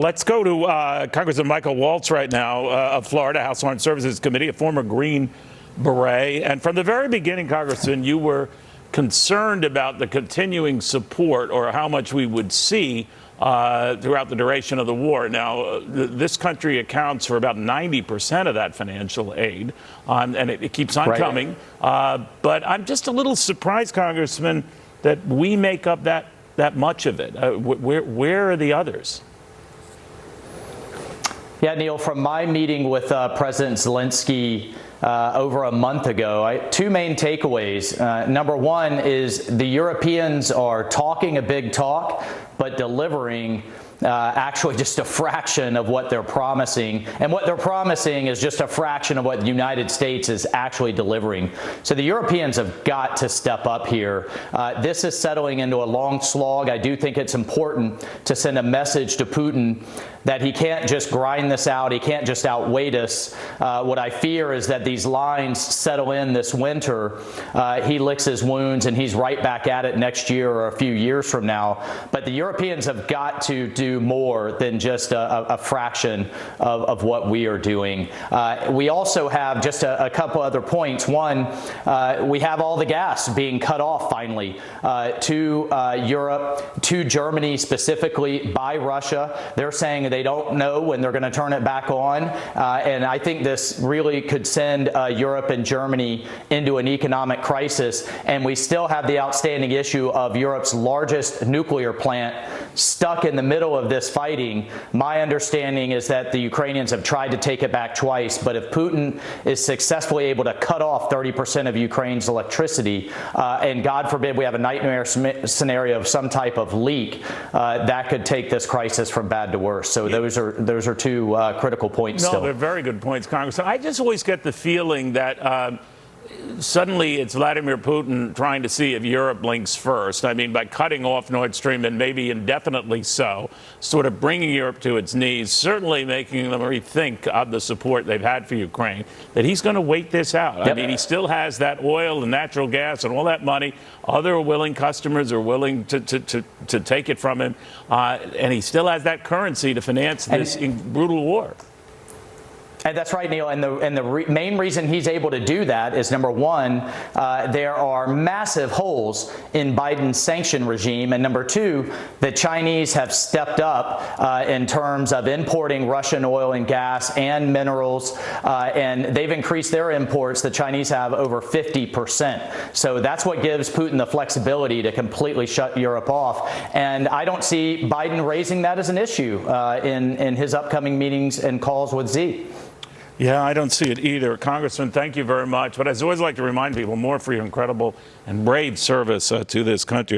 Let's go to Congressman Michael Waltz right now of Florida, House Armed Services Committee, a former Green Beret. And from the very beginning, Congressman, you were concerned about the continuing support or how much we would see throughout the duration of the war. Now, this country accounts for about 90% of that financial aid, and it keeps on coming. But I'm just a little surprised, Congressman, that we make up that much of it. Where are the others? Yeah, Neil, from my meeting with President Zelensky over a month ago, two main takeaways. Number one is the Europeans are talking a big talk, but delivering actually just a fraction of what they're promising. And what they're promising is just a fraction of what the United States is actually delivering. So the Europeans have got to step up here. This is settling into a long slog. I do think it's important to send a message to Putin that he can't just grind this out. He can't just outweight us. What I fear is that these lines settle in this winter. He licks his wounds and he's right back at it next year or a few years from now. But the Europeans have got to do more than just a fraction of what we are doing. We also have just a couple other points. One, we have all the gas being cut off finally to Europe, to Germany specifically by Russia. They're saying they don't know when they're going to turn it back on. And I think this really could send Europe and Germany into an economic crisis. And we still have the outstanding issue of Europe's largest nuclear plant stuck in the middle of this fighting. My understanding is that the Ukrainians have tried to take it back twice, but if Putin is successfully able to cut off 30% of Ukraine's electricity, and God forbid we have a nightmare scenario of some type of leak, that could take this crisis from bad to worse. So those are two critical points. No, they're very good points, Congressman. I just always get the feeling that suddenly it's Vladimir Putin trying to see if Europe blinks first. I mean, by cutting off Nord Stream and maybe indefinitely so, sort of bringing Europe to its knees, certainly making them rethink of the support they've had for Ukraine, that he's going to wait this out. I mean, he still has that oil and natural gas and all that money. Other willing customers are willing to take it from him. And he still has that currency to finance this brutal war. And that's right, Neil. And the main reason he's able to do that is, number one, there are massive holes in Biden's sanction regime. And number two, the Chinese have stepped up in terms of importing Russian oil and gas and minerals. And they've increased their imports. The Chinese have over 50%. So that's what gives Putin the flexibility to completely shut Europe off. And I don't see Biden raising that as an issue in his upcoming meetings and calls with Xi. Yeah, I don't see it either. Congressman, thank you very much. But I always like to remind people, more for your incredible and brave service to this country.